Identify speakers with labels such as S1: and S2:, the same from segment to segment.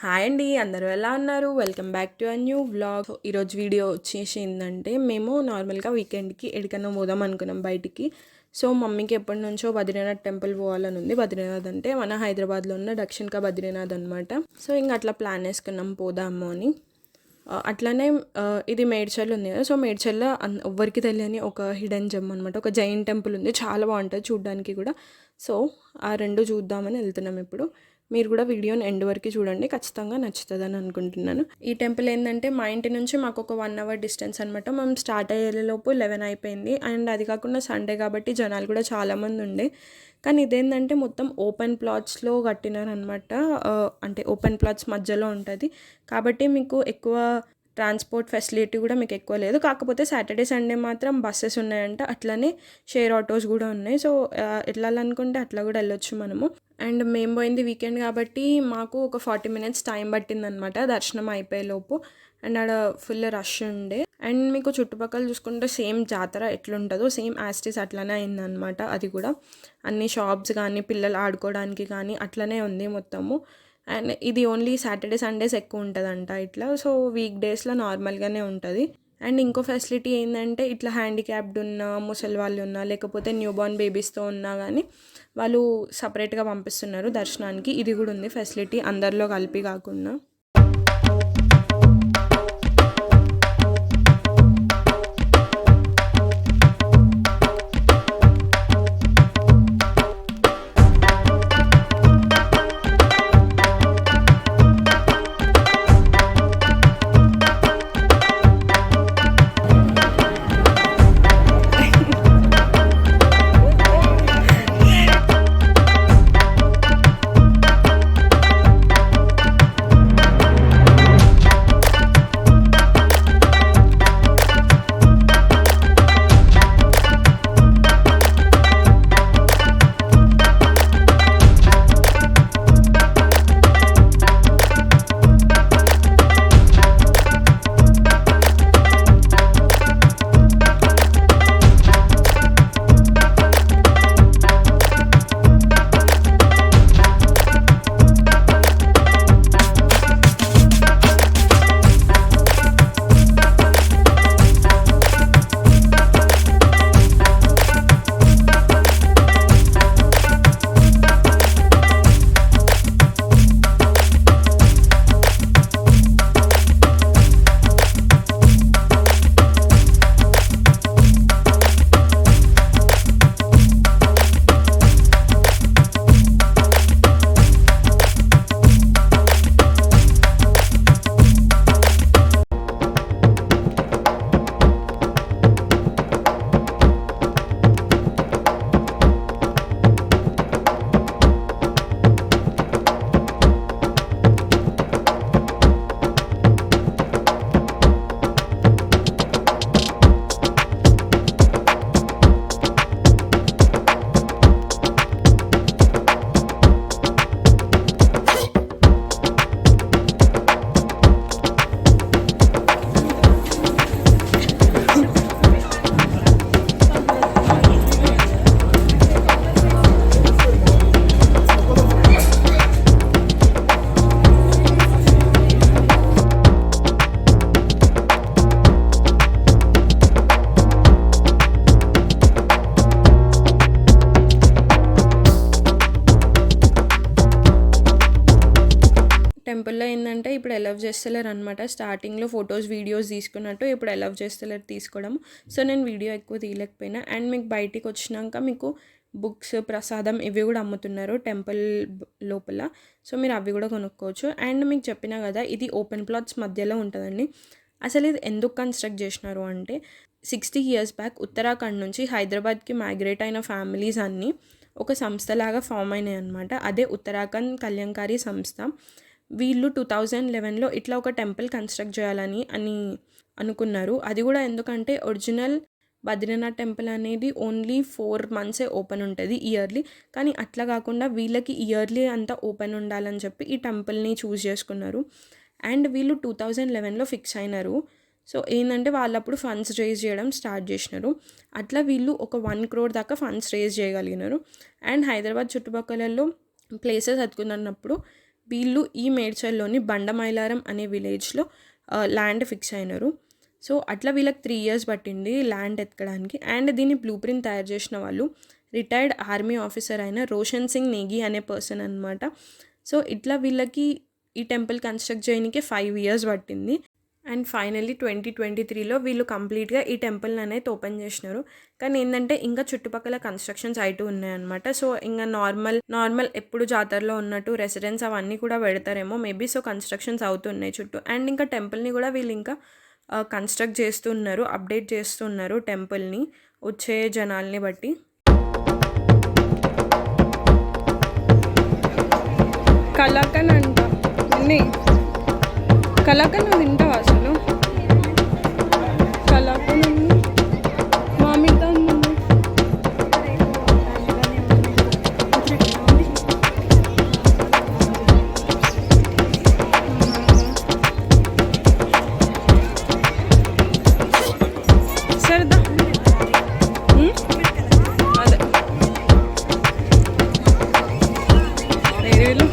S1: Hi అండి, అందరూ ఎలా ఉన్నారు? Welcome back to a new vlog. ఈరోజు వీడియో వచ్చేసి ఏంటంటే, మేము నార్మల్గా వీకెండ్కి ఎక్కడికైనా పోదాం అనుకున్నాం బయటికి. సో మమ్మీకి ఎప్పటి నుంచో బద్రీనాథ్ టెంపుల్ పోవాలని ఉంది. బద్రీనాథ్ అంటే మన హైదరాబాద్లో ఉన్న దక్షిణ కా బద్రీనాథ్ అనమాట. సో ఇంకా అట్లా ప్లాన్ వేసుకున్నాం పోదాము అని. అట్లానే ఇది మేడ్చల్ ఉంది కదా. సో మేడ్చల్లో ఎవ్వరికి తెలియని ఒక హిడెన్ జెమ్ అనమాట, ఒక జైన్ టెంపుల్ ఉంది. చాలా బాగుంటుంది చూడడానికి కూడా. సో ఆ రెండు చూద్దామని వెళ్తున్నాం ఇప్పుడు. మీరు కూడా వీడియోని ఎండ్ వరకు చూడండి, ఖచ్చితంగా నచ్చుతుందని అనుకుంటున్నాను. ఈ టెంపుల్ ఏంటంటే మా ఇంటి నుంచి మాకు ఒక 1 hour డిస్టెన్స్ అనమాట. మేము స్టార్ట్ అయ్యేలోపు 11 అయిపోయింది. అండ్ అది కాకుండా సండే కాబట్టి జనాలు కూడా చాలామంది ఉండే. కానీ ఇదేంటంటే మొత్తం ఓపెన్ ప్లాట్స్లో కట్టినారనమాట. అంటే ఓపెన్ ప్లాట్స్ మధ్యలో ఉంటుంది కాబట్టి మీకు ఎక్కువ ట్రాన్స్పోర్ట్ ఫెసిలిటీ కూడా మీకు ఎక్కువ లేదు. కాకపోతే సాటర్డే సండే మాత్రం బస్సెస్ ఉన్నాయంట, అట్లనే షేర్ ఆటోస్ కూడా ఉన్నాయి. సో వెళ్ళాలనుకుంటే అట్లా కూడా వెళ్ళొచ్చు మనము. అండ్ మేము పోయింది వీకెండ్ కాబట్టి మాకు ఒక 40 minutes టైం పట్టిందనమాట దర్శనం అయిపోయేలోపు. అండ్ ఆడ ఫుల్ రష్ ఉండే. అండ్ మీకు చుట్టుపక్కల చూసుకుంటే సేమ్ జాతర ఎట్లుంటుందో సేమ్ యాస్టీస్ అట్లనే అయిందనమాట. అది కూడా అన్ని షాప్స్ కానీ పిల్లలు ఆడుకోవడానికి కానీ అట్లనే ఉంది మొత్తము. అండ్ ఇది ఓన్లీ సాటర్డే సండేస్ ఎక్కువ ఉంటుందంట ఇట్లా. సో వీక్ డేస్లో నార్మల్గానే ఉంటుంది. అండ్ ఇంకో ఫెసిలిటీ ఏంటంటే ఇట్లా హ్యాండిక్యాప్డ్ ఉన్న ముసలి వాళ్ళు ఉన్నా లేకపోతే న్యూ బార్న్ బేబీస్తో ఉన్నా కానీ వాళ్ళు సపరేట్గా పంపిస్తున్నారు దర్శనానికి. ఇది కూడా ఉంది ఫెసిలిటీ, అందరిలో కలిపి కాకుండా. టెంపుల్లో ఏంటంటే ఇప్పుడు అలౌ చేస్తలేరు అనమాట. స్టార్టింగ్లో ఫొటోస్ వీడియోస్ తీసుకున్నట్టు ఇప్పుడు అలౌ చేస్తలేరు తీసుకోవడం. సో నేను వీడియో ఎక్కువ తీయలేకపోయినా. అండ్ మీకు బయటికి వచ్చినాక మీకు బుక్స్ ప్రసాదం ఇవి కూడా అమ్ముతున్నారు టెంపుల్ లోపల. సో మీరు అవి కూడా కొనుక్కోవచ్చు. అండ్ మీకు చెప్పినా కదా ఇది ఓపెన్ ప్లాట్స్ మధ్యలో ఉంటుందండి. అసలు ఇది ఎందుకు కన్స్ట్రక్ట్ చేసినారు అంటే 60 years బ్యాక్ ఉత్తరాఖండ్ నుంచి హైదరాబాద్కి మైగ్రేట్ అయిన ఫ్యామిలీస్ అన్నీ ఒక సంస్థలాగా ఫామ్ అయినాయి అనమాట. అదే ఉత్తరాఖండ్ కళ్యాణకారి సంస్థ. వీళ్ళు 2011లో ఇట్లా ఒక టెంపుల్ కన్స్ట్రక్ట్ చేయాలని అనుకున్నారు. అది కూడా ఎందుకంటే ఒరిజినల్ బద్రీనాథ్ టెంపుల్ అనేది ఓన్లీ 4 months ఓపెన్ ఉంటుంది ఇయర్లీ. కానీ అట్లా కాకుండా వీళ్ళకి ఇయర్లీ అంతా ఓపెన్ ఉండాలని చెప్పి ఈ టెంపుల్ని చూస్ చేసుకున్నారు. అండ్ వీళ్ళు 2011లో ఫిక్స్ అయినారు. సో ఏంటంటే వాళ్ళు అప్పుడు ఫండ్స్ రేజ్ చేయడం స్టార్ట్ చేసినారు. అట్లా వీళ్ళు ఒక 1 crore దాకా ఫండ్స్ రేజ్ చేయగలిగినారు. అండ్ హైదరాబాద్ చుట్టుపక్కలలో ప్లేసెస్ ఎత్తుకున్నప్పుడు వీళ్ళు ఈ మేడ్చల్లోని బండమైలారం అనే విలేజ్లో ల్యాండ్ ఫిక్స్ అయినారు. సో అట్లా వీళ్ళకి 3 years పట్టింది ల్యాండ్ ఎత్తుకడానికి. అండ్ దీన్ని బ్లూ ప్రింట్ తయారు చేసిన వాళ్ళు రిటైర్డ్ ఆర్మీ ఆఫీసర్ అయిన రోషన్ సింగ్ నేగి అనే పర్సన్ అనమాట. సో ఇట్లా వీళ్ళకి ఈ టెంపుల్ కన్స్ట్రక్ట్ చేయడానికి 5 years పట్టింది. అండ్ ఫైనల్లీ 2023లో వీళ్ళు కంప్లీట్గా ఈ టెంపుల్ని అనేది ఓపెన్ చేసినారు. కానీ ఏంటంటే ఇంకా చుట్టుపక్కల కన్స్ట్రక్షన్స్ అయితే ఉన్నాయన్నమాట. సో ఇంకా నార్మల్ ఎప్పుడు జాతరలో ఉన్నట్టు రెసిడెన్స్ అవన్నీ కూడా పెడతారేమో మేబీ. సో కన్స్ట్రక్షన్స్ అవుతున్నాయి చుట్టూ. అండ్ ఇంకా టెంపుల్ని కూడా వీళ్ళు ఇంకా కన్స్ట్రక్ట్ చేస్తున్నారు, అప్డేట్ చేస్తున్నారు టెంపుల్ని వచ్చే జనాల్ని బట్టి. కలాకన్ అంట కలాకన్ నువ్వు తింటావా అసలు? కలాకన్ మామిడితో సరదా అదే వేరేలు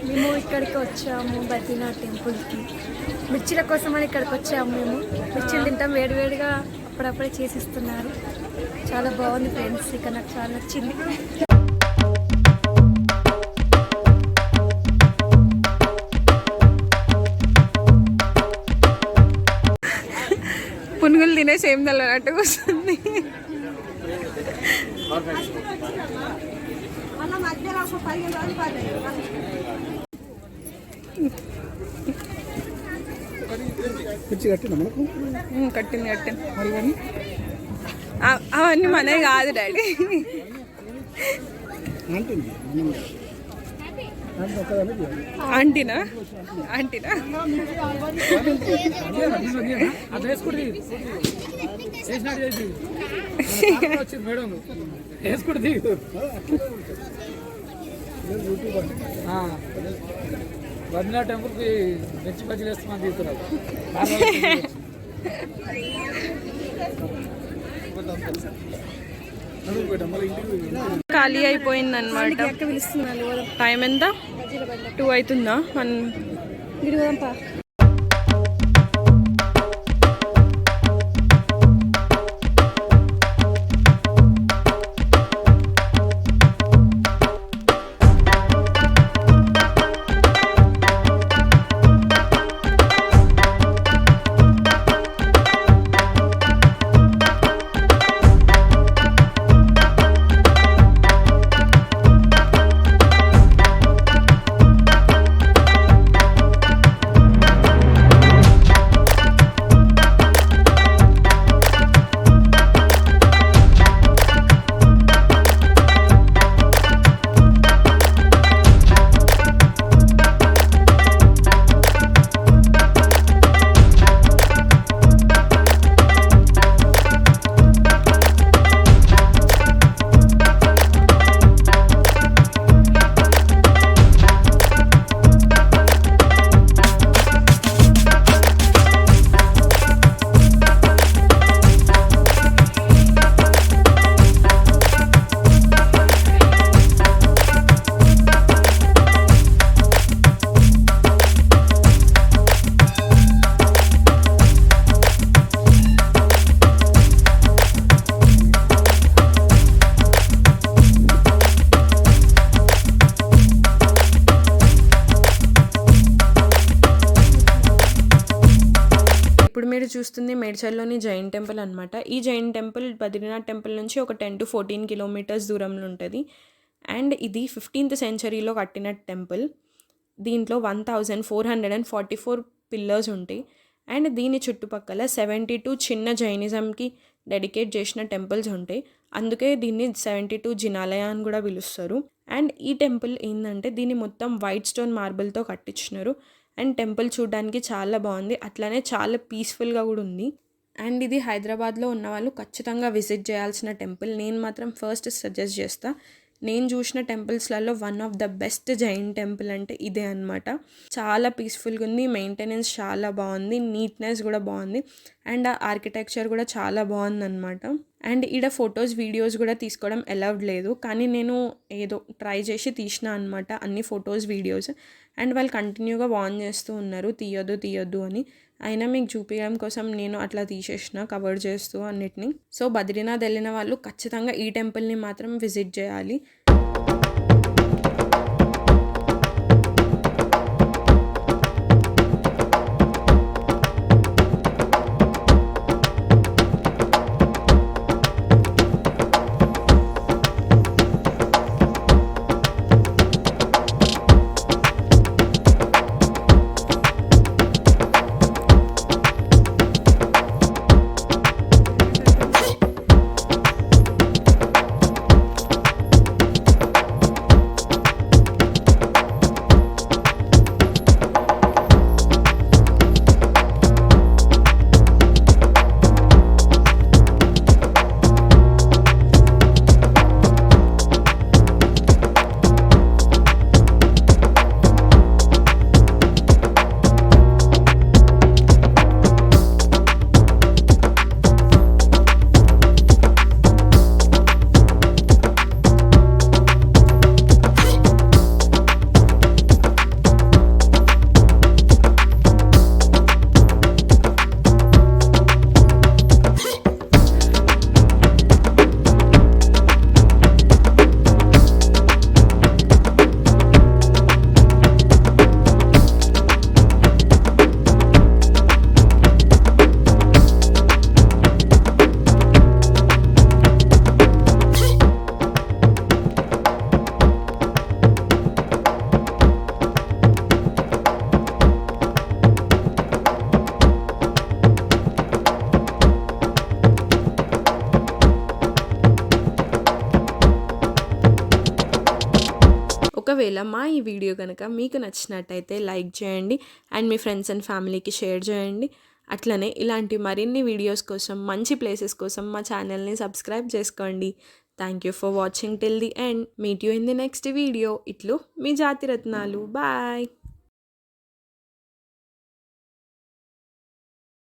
S2: మేము ఇక్కడికి వచ్చాము బద్రీనాథ్ టెంపుల్కి. మిర్చిల కోసమని ఇక్కడికి వచ్చాము. మేము మిర్చిలు తింటాం, వేడివేడిగా అప్పుడప్పుడే చేసిస్తున్నారు. చాలా బాగుంది ఫ్రెండ్స్, ఇక్కడ నాకు చాలా నచ్చింది.
S1: పునుగులు తినేసి ఏం తెల్లనట్టు వస్తుంది. కట్టింది అవన్నీ మనవి కాదు డాడీ. ఆంటీనా ఆంటీనా
S3: బద్రీనాథ్ టెంపుల్కి మిర్చి బజ్జీలు వేస్తామని తీస్తున్నారు.
S1: ఖాళీ అయిపోయింది అనమాట. టైం ఎంత? 2 అవుతుందా? 1 మీరు చూస్తుంది మేడ్చల్లోని జైన్ టెంపుల్ అనమాట. ఈ జైన్ టెంపుల్ బద్రీనాథ్ టెంపుల్ నుంచి ఒక 10 to 14 కిలోమీటర్స్ దూరంలో ఉంటుంది. అండ్ ఇది 15th సెంచరీలో కట్టిన టెంపుల్. దీంట్లో 1444 పిల్లర్స్ ఉంటాయి. అండ్ దీని చుట్టుపక్కల 72 చిన్న జైనిజంకి డెడికేట్ చేసిన టెంపుల్స్ ఉంటాయి. అందుకే దీన్ని 72 జినాలయ అని కూడా పిలుస్తారు. అండ్ ఈ టెంపుల్ ఏంటంటే దీన్ని మొత్తం వైట్ స్టోన్ మార్బుల్తో కట్టించినారు. అండ్ టెంపుల్ చూడడానికి చాలా బాగుంది, అట్లానే చాలా పీస్ఫుల్గా కూడా ఉంది. అండ్ ఇది హైదరాబాద్లో ఉన్న వాళ్ళు ఖచ్చితంగా విజిట్ చేయాల్సిన టెంపుల్. నేను మాత్రం ఫస్ట్ సజెస్ట్ చేస్తా. నేను చూసిన టెంపుల్స్లలో one of the best Jain temple అంటే ఇదే అనమాట. చాలా పీస్ఫుల్గా ఉంది, మెయింటెనెన్స్ చాలా బాగుంది, నీట్నెస్ కూడా బాగుంది, అండ్ ఆ ఆర్కిటెక్చర్ కూడా చాలా బాగుందన్నమాట. అండ్ ఈడ ఫొటోస్ వీడియోస్ కూడా తీసుకోవడం అలౌడ్ లేదు, కానీ నేను ఏదో ట్రై చేసి తీసిన అనమాట అన్ని ఫొటోస్ వీడియోస్. అండ్ వాళ్ళు కంటిన్యూగా వార్న్ చేస్తూ ఉన్నారు తీయొద్దు అని. అయినా మీకు చూపించడం కోసం నేను అట్లా తీసేసిన, కవర్ చేస్తూ అన్నిటిని. సో బద్రీనాథ్ వెళ్ళిన వాళ్ళు ఖచ్చితంగా ఈ టెంపుల్ని మాత్రం విజిట్ చేయాలి. ఒకవేళ మా ఈ వీడియో కనుక మీకు నచ్చినట్టయితే లైక్ చేయండి అండ్ మీ ఫ్రెండ్స్ అండ్ ఫ్యామిలీకి షేర్ చేయండి. అట్లనే ఇలాంటి మరిన్ని వీడియోస్ కోసం, మంచి ప్లేసెస్ కోసం మా ఛానల్ని సబ్స్క్రైబ్ చేసుకోండి. Thank you for watching till the end. Meet you in the next video. ఇట్లు మీ జాతిరత్నాలు. బాయ్.